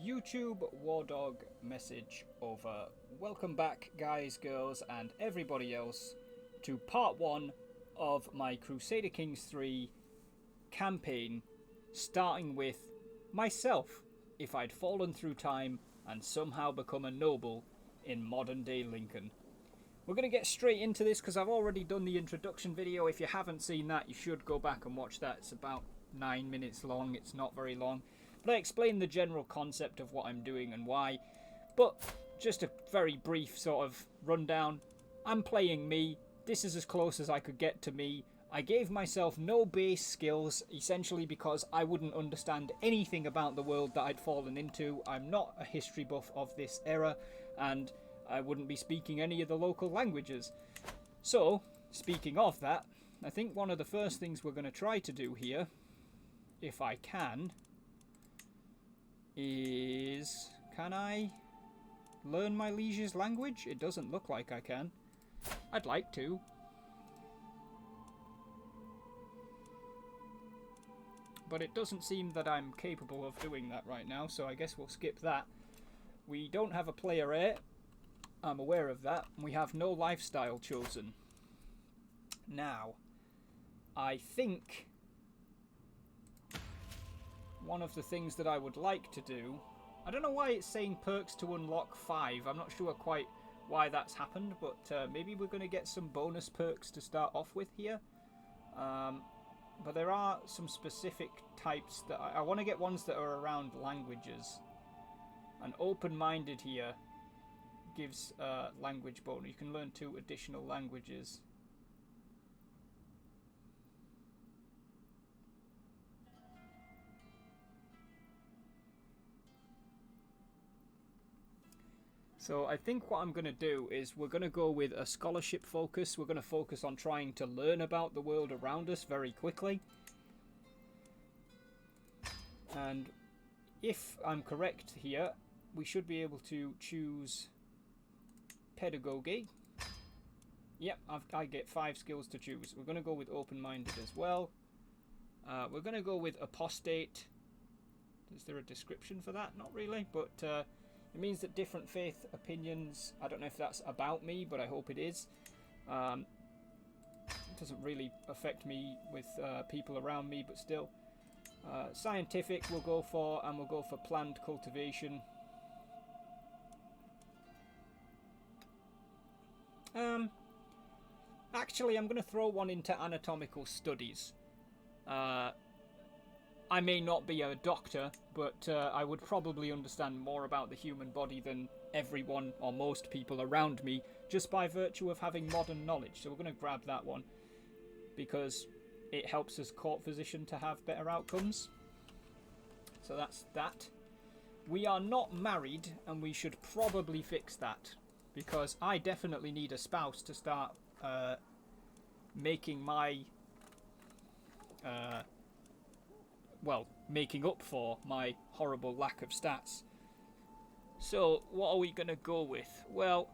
YouTube Wardog message over. Welcome back, guys, girls, and everybody else, to part 1 of my Crusader Kings 3 campaign, starting with myself, if I'd fallen through time and somehow become a noble in modern-day Lincoln. We're going to get straight into this because I've already done the introduction video. If you haven't seen that, you should go back and watch that. It's about 9 minutes long. It's not very long. But I explain the general concept of what I'm doing and why. But just a very brief sort of rundown. I'm playing me. This is as close as I could get to me. I gave myself no base skills, essentially because I wouldn't understand anything about the world that I'd fallen into. I'm not a history buff of this era, and I wouldn't be speaking any of the local languages. So, speaking of that, I think one of the first things we're going to try to do here, if I can, is... Can I learn my liege's language? It doesn't look like I can. I'd like to. But it doesn't seem that I'm capable of doing that right now, so I guess we'll skip that. We don't have a player heir. I'm aware of that. We have no lifestyle chosen. Now, I think one of the things that I would like to do... I don't know why it's saying perks to unlock 5. I'm not sure quite why that's happened, but maybe we're going to get some bonus perks to start off with here. But there are some specific types that I want to get ones that are around languages. And open-minded here gives language bonus. You can learn 2 additional languages. So I think what I'm going to do is we're going to go with a scholarship focus. We're going to focus on trying to learn about the world around us very quickly. And if I'm correct here, we should be able to choose pedagogy. Yep, I get 5 skills to choose. We're going to go with open-minded as well. We're going to go with apostate. Is there a description for that? Not really, but... it means that different faith opinions, I don't know if that's about me, but I hope it is. It doesn't really affect me with people around me, but still. Scientific we'll go for, and we'll go for planned cultivation. Actually, I'm going to throw one into anatomical studies. I may not be a doctor, but I would probably understand more about the human body than everyone or most people around me, just by virtue of having modern knowledge. So we're going to grab that one, because it helps us court physician to have better outcomes. So that's that. We are not married, and we should probably fix that, because I definitely need a spouse to start making my... well, making up for my horrible lack of stats. So, what are we going to go with? Well,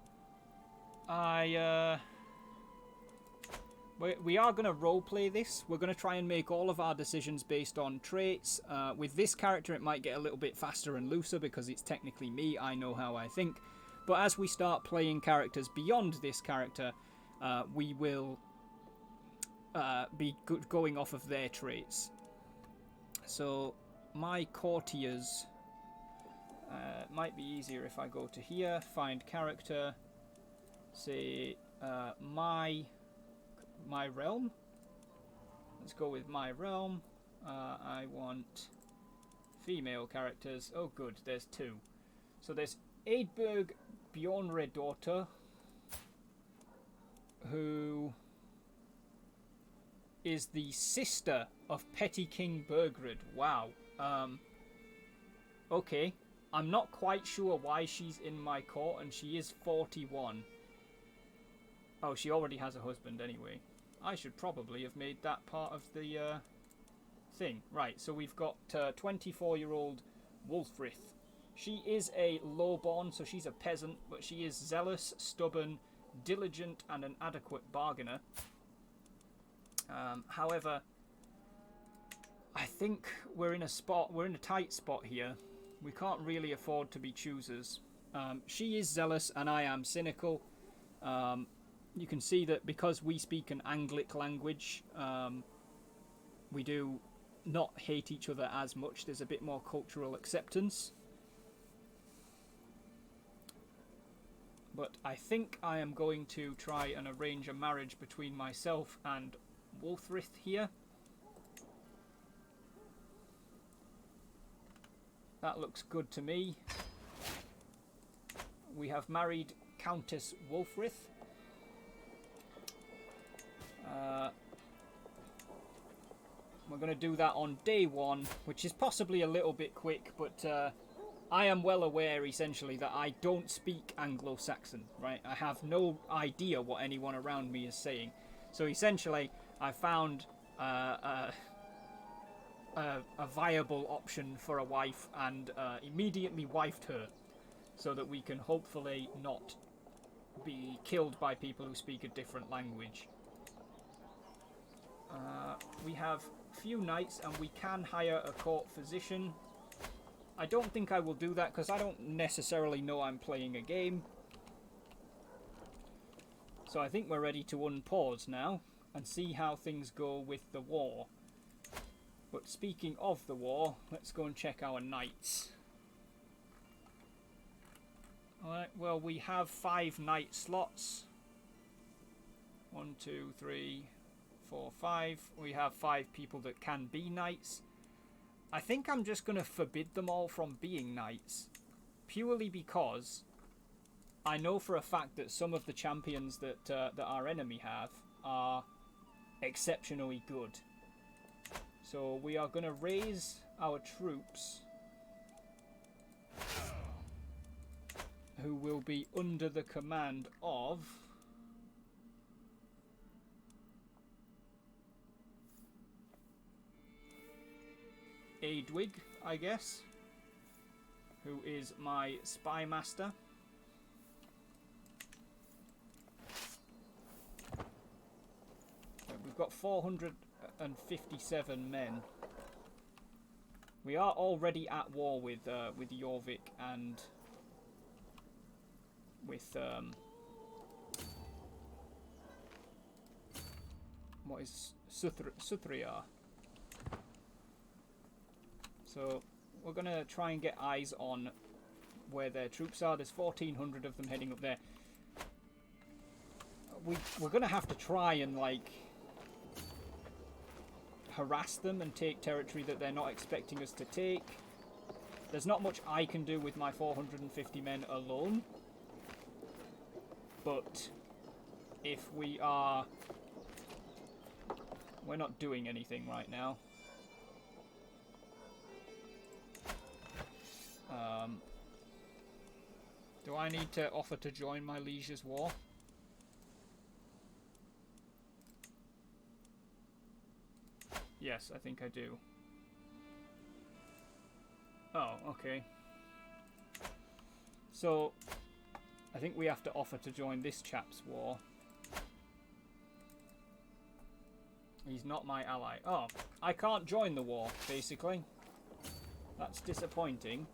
we are going to roleplay this. We're going to try and make all of our decisions based on traits. With this character, it might get a little bit faster and looser because it's technically me. I know how I think. But as we start playing characters beyond this character, we will be going off of their traits. So my courtiers might be easier if I go to here, find character, say my realm. Let's go with my realm. I want female characters. Oh good, there's 2. So there's Eadburg Bjornred daughter, who is the sister of Petty King Burgred. Wow. Okay. I'm not quite sure why she's in my court, and she is 41. Oh, she already has a husband anyway. I should probably have made that part of the thing. Right, so we've got 24-year-old Wulfrith. She is a lowborn, so she's a peasant, but she is zealous, stubborn, diligent, and an adequate bargainer. However, I think we're in a tight spot here. We can't really afford to be choosers. She is zealous and I am cynical. You can see that because we speak an Anglic language, we do not hate each other as much. There's a bit more cultural acceptance. But I think I am going to try and arrange a marriage between myself and Wulfrith here. That looks good to me. We have married Countess Wulfrith. We're going to do that on day 1, which is possibly a little bit quick, but I am well aware, essentially, that I don't speak Anglo-Saxon, right? I have no idea what anyone around me is saying. So essentially, I found a viable option for a wife and immediately wifed her, so that we can hopefully not be killed by people who speak a different language. We have few knights and we can hire a court physician. I don't think I will do that because I don't necessarily know I'm playing a game. So I think we're ready to unpause now and see how things go with the war. But speaking of the war, let's go and check our knights. Alright, well, we have 5 knight slots. 1, 2, 3, 4, 5. We have 5 people that can be knights. I think I'm just going to forbid them all from being knights, purely because I know for a fact that some of the champions that our enemy have are exceptionally good. So we are going to raise our troops, who will be under the command of Adwig, I guess, who is my spy master. We've got 457 men. We are already at war with Jorvik and with what is Suthriar. So we're going to try and get eyes on where their troops are. There's 1,400 of them heading up there. We're going to have to try and, like, harass them and take territory that they're not expecting us to take. There's not much I can do with my 450 men alone. But if we are... We're not doing anything right now. Do I need to offer to join my liege's war? Yes, I think I do. Oh, okay. So, I think we have to offer to join this chap's war. He's not my ally. Oh, I can't join the war, basically. That's disappointing.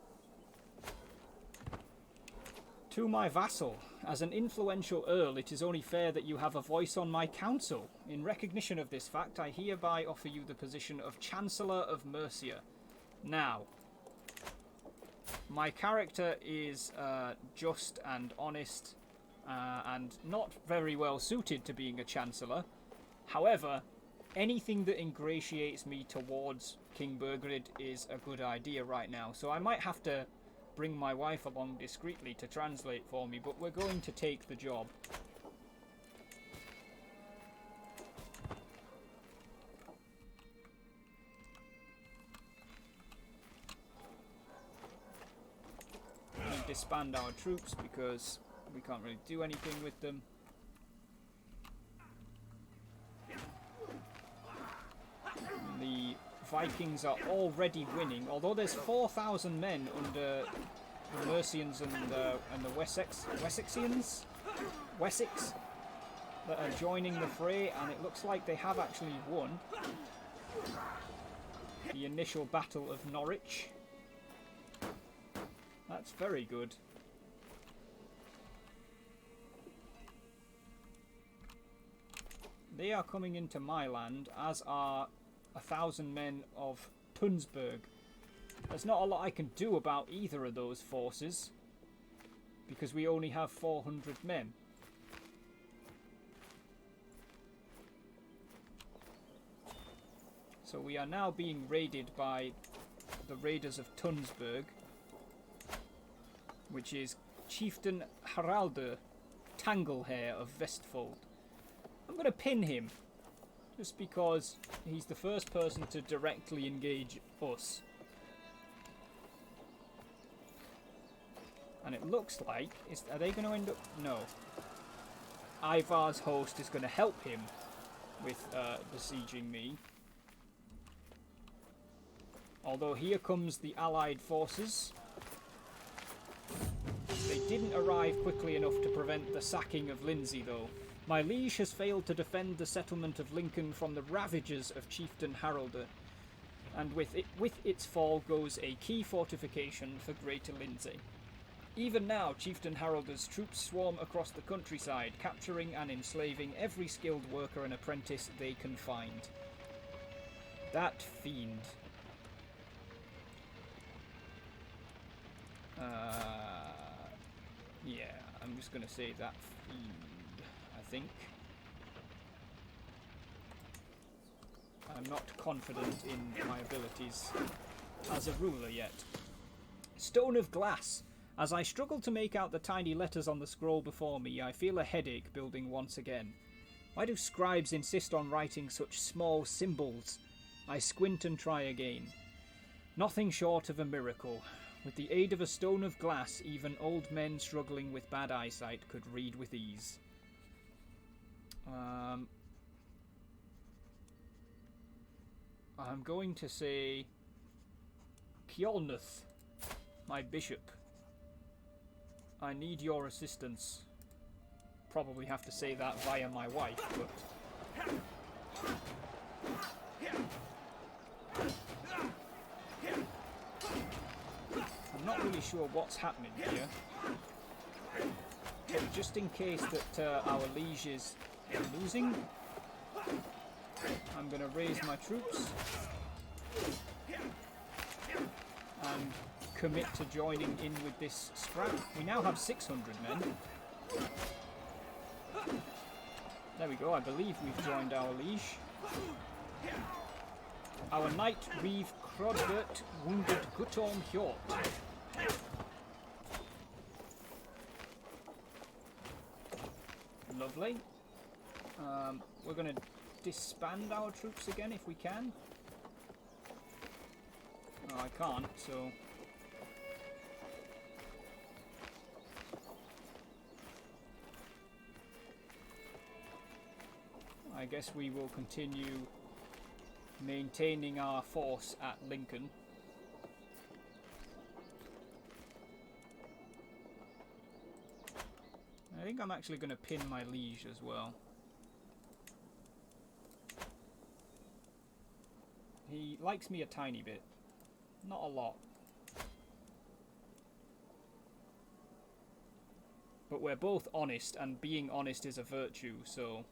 To my vassal, as an influential earl, it is only fair that you have a voice on my council. In recognition of this fact, I hereby offer you the position of Chancellor of Mercia. Now, my character is just and honest, and not very well suited to being a Chancellor. However, anything that ingratiates me towards King Burgred is a good idea right now, so I might have to bring my wife along discreetly to translate for me, but we're going to take the job. And disband our troops because we can't really do anything with them. The Vikings are already winning, although there's 4,000 men under the Mercians and the Wessexians that are joining the fray, and it looks like they have actually won the initial Battle of Norwich. That's very good. They are coming into my land, as are 1,000 men of Tunsberg. There's not a lot I can do about either of those forces, because we only have 400 men. So we are now being raided by the raiders of Tunsberg, which is Chieftain Haraldur Tanglehair of Vestfold. I'm going to pin him, just because he's the first person to directly engage us. And it looks like... are they going to end up... No. Ivar's host is going to help him with besieging me. Although here comes the allied forces. They didn't arrive quickly enough to prevent the sacking of Lindsey, though. My liege has failed to defend the settlement of Lincoln from the ravages of Chieftain Haraldur, and with its fall goes a key fortification for Greater Lindsey. Even now, Chieftain Haraldur's troops swarm across the countryside, capturing and enslaving every skilled worker and apprentice they can find. That fiend. Yeah, I'm just going to say that fiend, I think. I'm not confident in my abilities as a ruler yet. Stone of glass. As I struggle to make out the tiny letters on the scroll before me, I feel a headache building once again. Why do scribes insist on writing such small symbols? I squint and try again. Nothing short of a miracle. With the aid of a stone of glass, even old men struggling with bad eyesight could read with ease. I'm going to say Kjolnuth, my bishop. I need your assistance. Probably have to say that via my wife, but... I'm not really sure what's happening here. But just in case that our liege is losing, I'm going to raise my troops and commit to joining in with this scrap. We now have 600 men. There we go, I believe we've joined our liege. Our knight Reeve Crodbert wounded Guttorm Hjort. Lovely. We're going to disband our troops again if we can. Oh, I can't, so... I guess we will continue maintaining our force at Lincoln. I think I'm actually going to pin my liege as well. He likes me a tiny bit. Not a lot. But we're both honest, and being honest is a virtue, so...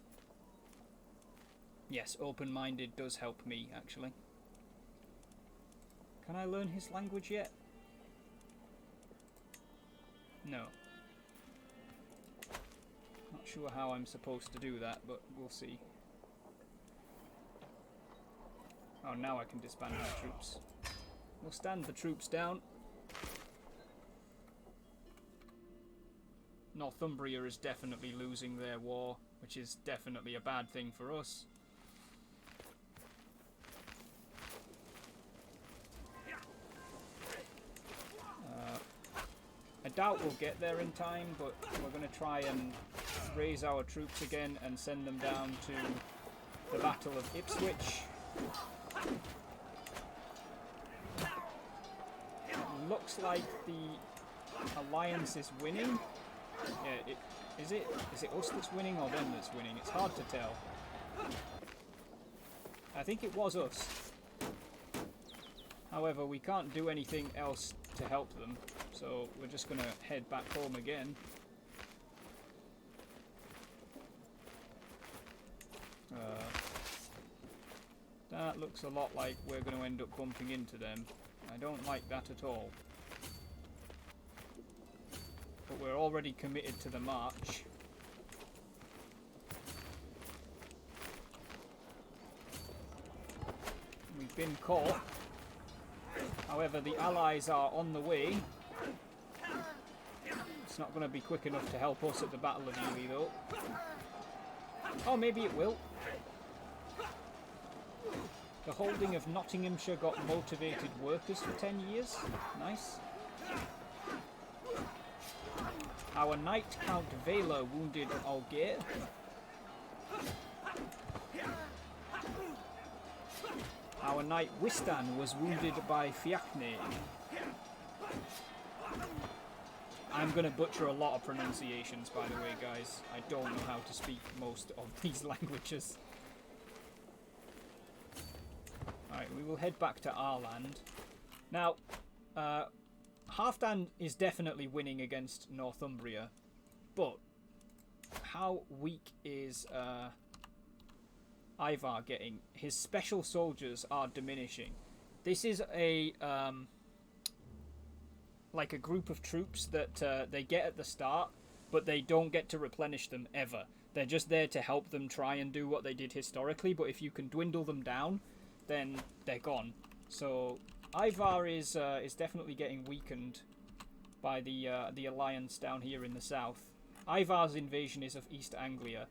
Yes, open-minded does help me, actually. Can I learn his language yet? No. Not sure how I'm supposed to do that, but we'll see. Oh, now I can disband my troops. We'll stand the troops down. Northumbria is definitely losing their war, which is definitely a bad thing for us. I doubt we'll get there in time, but we're going to try and raise our troops again and send them down to the Battle of Ipswich. It looks like the alliance is winning. Yeah, is it us that's winning or them that's winning? It's hard to tell. I think it was us. However, we can't do anything else to help them, so we're just going to head back home again. That looks a lot like we're going to end up bumping into them. I don't like that at all. But we're already committed to the march. We've been caught. However, the allies are on the way. It's not going to be quick enough to help us at the Battle of Ely, though. Oh, maybe it will. The holding of Nottinghamshire got motivated workers for 10 years. Nice. Our knight Count Vela wounded Algier. Our knight Wistan was wounded by Fiachne. I'm going to butcher a lot of pronunciations, by the way, guys. I don't know how to speak most of these languages. Alright, we will head back to our land. Now, Halfdan is definitely winning against Northumbria, but how weak is Ivar getting? His special soldiers are diminishing. This is a like a group of troops that they get at the start, but they don't get to replenish them ever. They're just there to help them try and do what they did historically, but if you can dwindle them down, then they're gone. So Ivar is definitely getting weakened by the alliance down here in the south. Ivar's invasion is of East Anglia.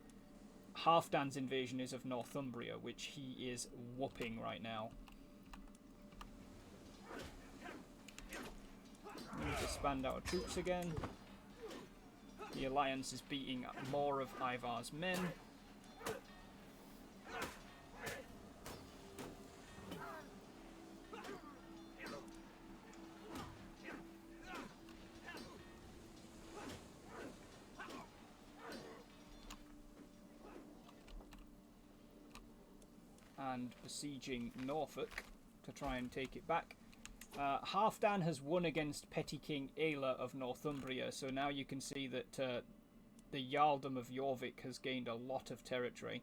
Halfdan's invasion is of Northumbria, which he is whooping right now. We need to expand our troops again. The alliance is beating more of Ivar's men. And besieging Norfolk to try and take it back. Halfdan has won against Petty King Aela of Northumbria, so now you can see that the Jarldom of Jorvik has gained a lot of territory,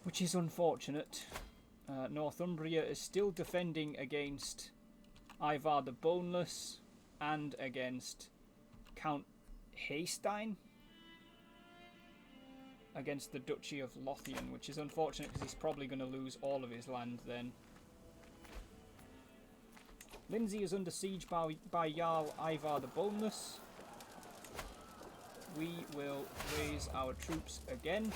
which is unfortunate. Northumbria is still defending against Ivar the Boneless and against Count Haystein, against the Duchy of Lothian, which is unfortunate because he's probably going to lose all of his land then. Lindsey is under siege by Jarl Ivar the Boneless. We will raise our troops again.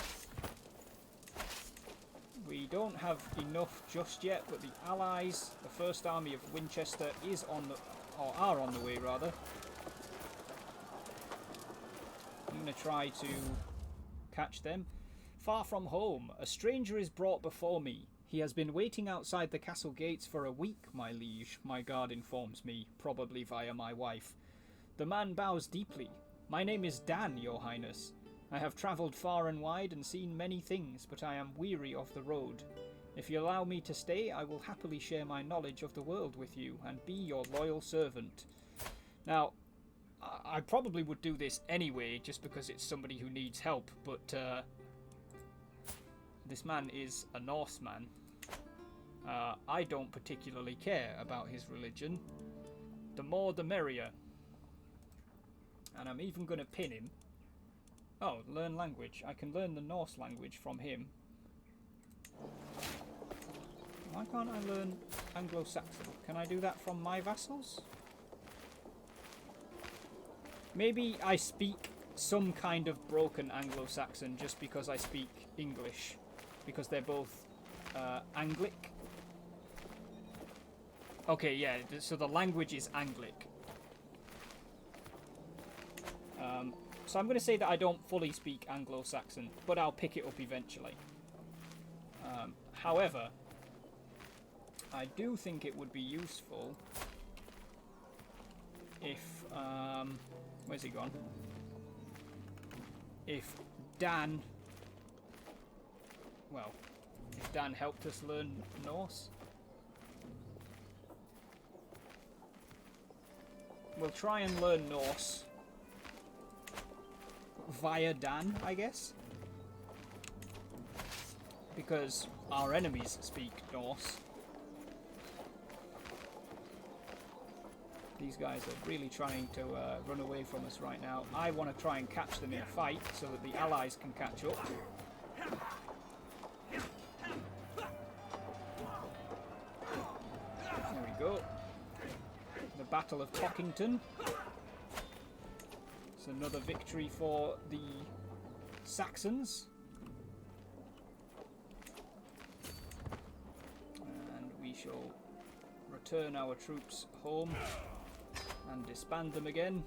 We don't have enough just yet, but the allies, the First Army of Winchester, is on the, or are on the way rather. I'm going to try to catch them. Far from home, a stranger is brought before me. He has been waiting outside the castle gates for a week, my liege, my guard informs me, probably via my wife. The man bows deeply. My name is Dan, your highness. I have travelled far and wide and seen many things, but I am weary of the road. If you allow me to stay, I will happily share my knowledge of the world with you and be your loyal servant. Now, I probably would do this anyway, just because it's somebody who needs help, but this man is a Norseman. I don't particularly care about his religion. The more the merrier. And I'm even going to pin him. Oh, learn language. I can learn the Norse language from him. Why can't I learn Anglo-Saxon? Can I do that from my vassals? Maybe I speak some kind of broken Anglo-Saxon just because I speak English. Because they're both Anglic. Okay, yeah, so the language is Anglic. So I'm going to say that I don't fully speak Anglo-Saxon, but I'll pick it up eventually. However, I do think it would be useful if... where's he gone? If Dan... Well, if Dan helped us learn Norse. we'll try and learn Norse via Dan, I guess. Because our enemies speak Norse. These guys are really trying to run away from us right now. I want to try and catch them in a fight so that the allies can catch up. There we go. The Battle of Cockington. It's another victory for the Saxons. And we shall return our troops home and disband them again.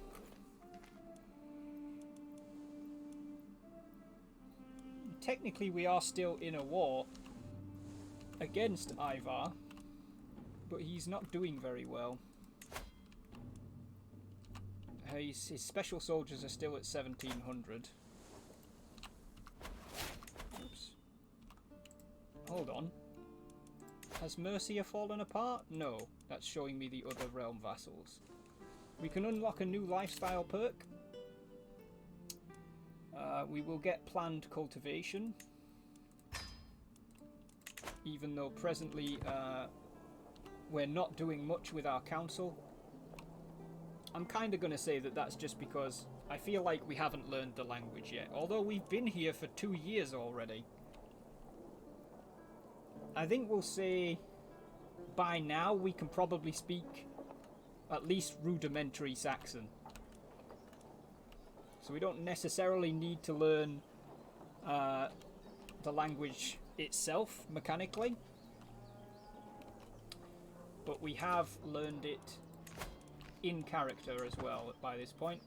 Technically we are still in a war against Ivar, but he's not doing very well. His special soldiers are still at 1700. Oops. Hold on. Has Mercia fallen apart? No, that's showing me the other realm vassals. We can unlock a new lifestyle perk. We will get planned cultivation. Even though presently we're not doing much with our council. I'm kind of going to say that that's just because I feel like we haven't learned the language yet. Although we've been here for 2 years already. I think we'll say by now we can probably speak at least rudimentary Saxon. So we don't necessarily need to learn the language itself mechanically. But we have learned it in character as well by this point.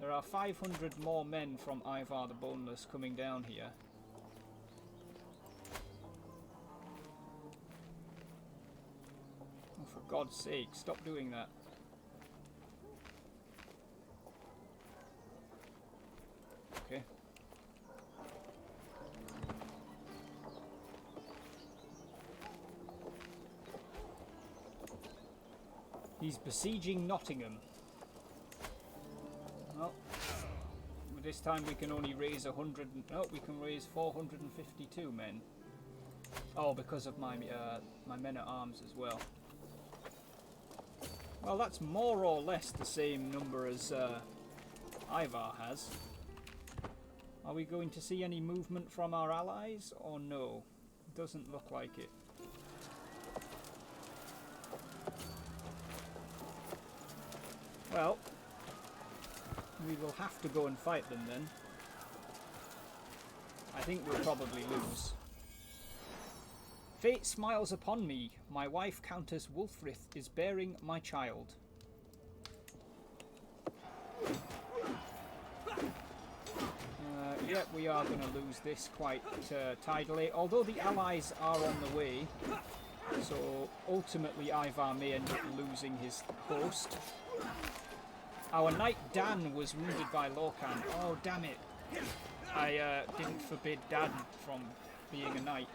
There are 500 more men from Ivar the Boneless coming down here. Oh, for God's sake, stop doing that. Okay. He's besieging Nottingham. Well, this time we can only raise 100. No, we can raise 452 men. Oh, because of my my men at arms as well. Well, that's more or less the same number as Ivar has. Are we going to see any movement from our allies, or no? Doesn't look like it. Well, we will have to go and fight them then. I think we'll probably lose. Fate smiles upon me. My wife, Countess Wulfrith, is bearing my child. Yeah, we are going to lose this quite tidily. Although the allies are on the way, so ultimately Ivar may end up losing his host. Our knight Dan was wounded by Lorcan. Oh, damn it. I didn't forbid Dan from being a knight.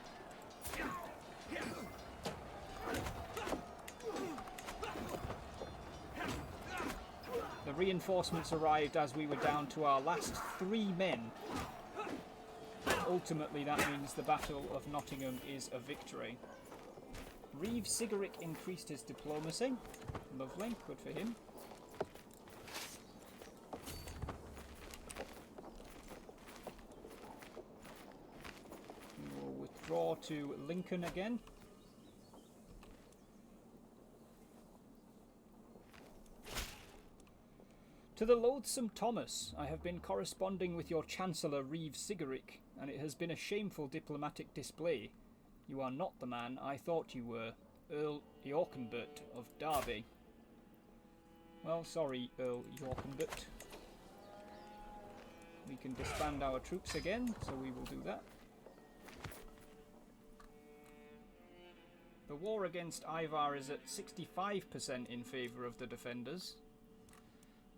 The reinforcements arrived as we were down to our last 3 men. Ultimately, that means the Battle of Nottingham is a victory. Reeve Sigaric increased his diplomacy. Lovely, good for him. We will withdraw to Lincoln again. To the loathsome Thomas, I have been corresponding with your Chancellor Reeve Sigaric, and it has been a shameful diplomatic display. You are not the man I thought you were, Earl Yorkenbert of Derby. Well, sorry, Earl Yorkenbert. We can disband our troops again, so we will do that. The war against Ivar is at 65% in favour of the defenders.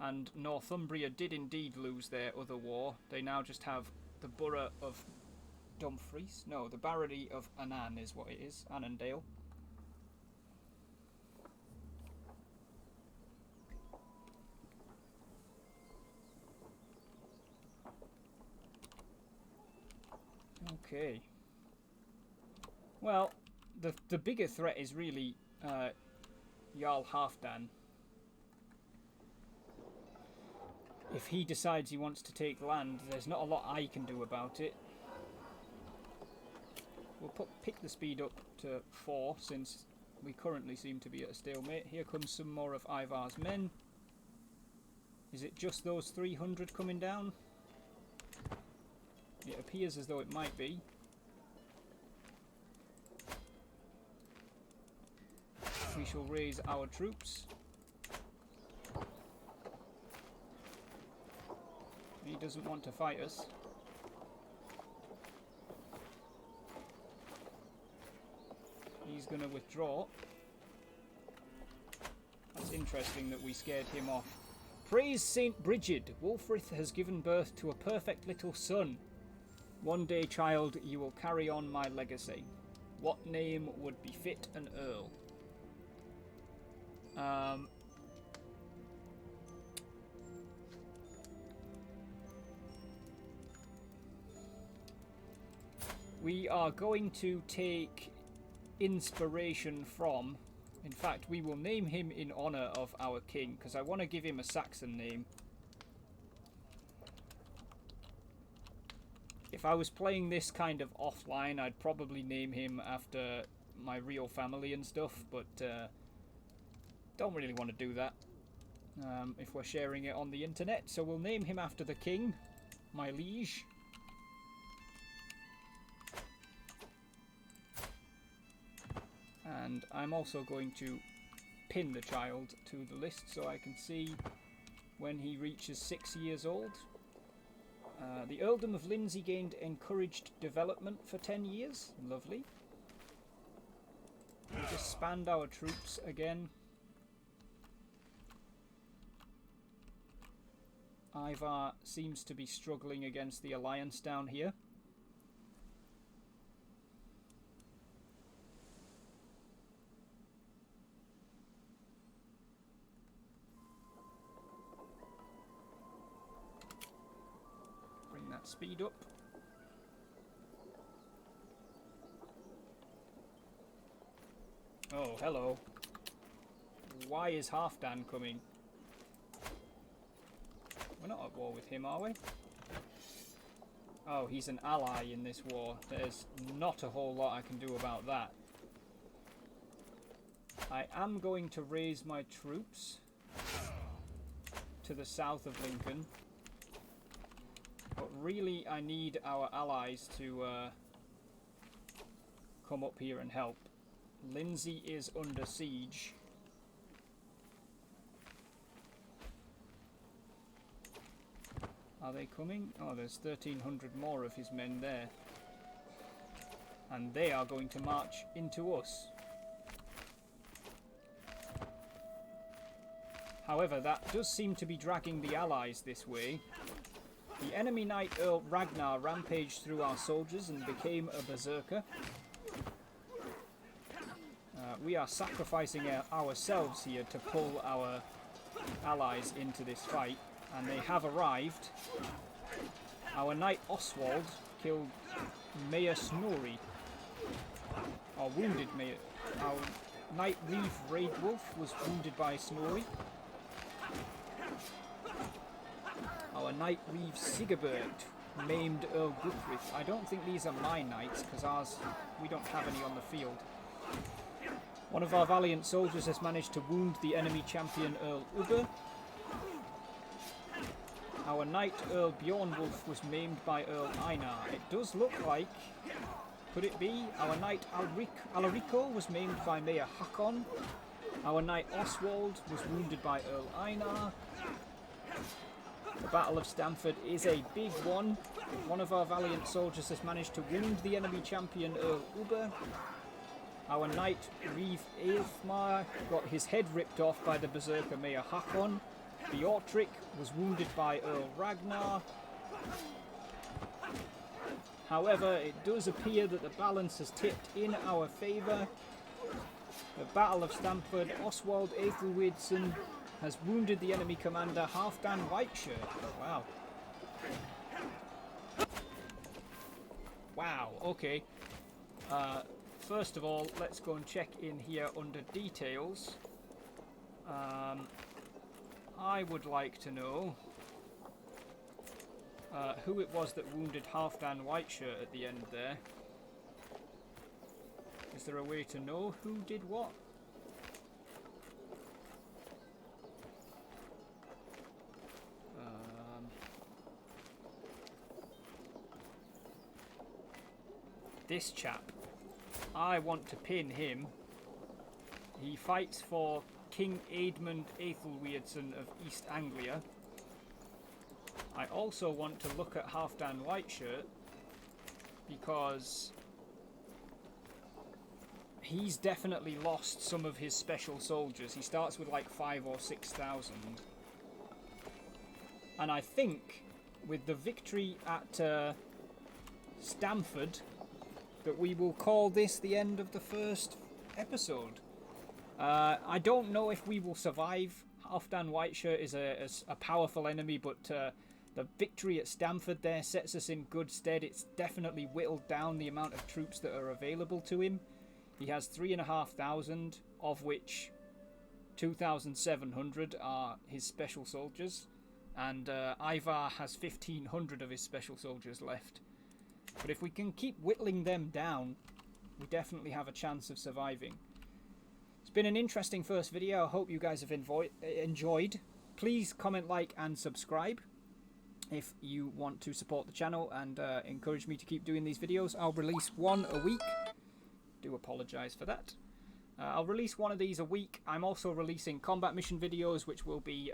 And Northumbria did indeed lose their other war. They now just have the borough of Dumfries. No, the barony of Annan is what it is. Annandale. Okay. Well, the bigger threat is really Jarl Halfdan. If he decides he wants to take land, there's not a lot I can do about it. We'll pick the speed up to 4 since we currently seem to be at a stalemate. Here comes some more of Ivar's men. Is it just those 300 coming down? It appears as though it might be. We shall raise our troops. He doesn't want to fight us. He's going to withdraw. That's interesting that we scared him off. Praise Saint Brigid! Wulfrith has given birth to a perfect little son. One day, child, you will carry on my legacy. What name would befit an earl? We are going to take inspiration from... In fact, we will name him in honour of our king, because I want to give him a Saxon name. If I was playing this kind of offline, I'd probably name him after my real family and stuff, but don't really want to do that if we're sharing it on the internet. So we'll name him after the king, my liege. And I'm also going to pin the child to the list so I can see when he reaches 6 years old. The Earldom of Lindsey gained encouraged development for 10 years. Lovely. We'll disband our troops again. Ivar seems to be struggling against the alliance down here. Speed up. Oh, hello. Why is Halfdan coming? We're not at war with him, are we? Oh, he's an ally in this war. There's not a whole lot I can do about that. I am going to raise my troops to the south of Lincoln. But really, I need our allies to come up here and help. Lindsey is under siege. Are they coming? Oh, there's 1,300 more of his men there. And they are going to march into us. However, that does seem to be dragging the allies this way. The enemy knight Earl Ragnar rampaged through our soldiers and became a berserker. We are sacrificing ourselves here to pull our allies into this fight, and they have arrived. Our knight Oswald killed Mayor Snorri, or wounded Mayor. Our knight Reeve Raidwolf was wounded by Snorri. Our knight Reeve Sigurberg maimed Earl Guthryth. I don't think these are my knights, because we don't have any on the field. One of our valiant soldiers has managed to wound the enemy champion Earl Ubber. Our knight Earl Bjornwulf was maimed by Earl Einar. It does look like, could it be? Our knight Alarico was maimed by Mayor Hakon. Our knight Oswald was wounded by Earl Einar. The Battle of Stamford is a big one. One of our valiant soldiers has managed to wound the enemy champion Earl Ubber. Our knight Reeve Aelfmar got his head ripped off by the berserker Mayor Hakon. Beortric was wounded by Earl Ragnar. However, it does appear that the balance has tipped in our favour. The Battle of Stamford, Oswald Aethelwydson has wounded the enemy commander Halfdan Whiteshirt. Wow. Wow, okay. First of all, let's go and check in here under details. I would like to know who it was that wounded Halfdan Whiteshirt at the end there. Is there a way to know who did what? This chap. I want to pin him. He fights for King Eadmund Aethelweirdsson of East Anglia. I also want to look at Halfdan Whiteshirt because he's definitely lost some of his special soldiers. He starts with like 5,000 or 6,000. And I think with the victory at Stamford that we will call this the end of the first episode. I don't know if we will survive. Halfdan Whiteshirt is a powerful enemy, but the victory at Stamford there sets us in good stead. It's definitely whittled down the amount of troops that are available to him. He has 3,500, of which 2,700 are his special soldiers, and Ivar has 1,500 of his special soldiers left. But if we can keep whittling them down, we definitely have a chance of surviving. It's been an interesting first video. I hope you guys have enjoyed. Please comment, like, and subscribe if you want to support the channel and encourage me to keep doing these videos. I'll release one a week. Do apologise for that. I'll release one of these a week. I'm also releasing combat mission videos, which will be,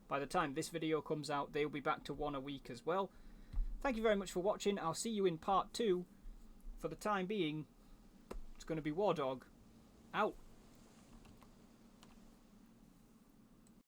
by the time this video comes out, they'll be back to one a week as well. Thank you very much for watching. I'll see you in part 2. For the time being, it's going to be War Dog out.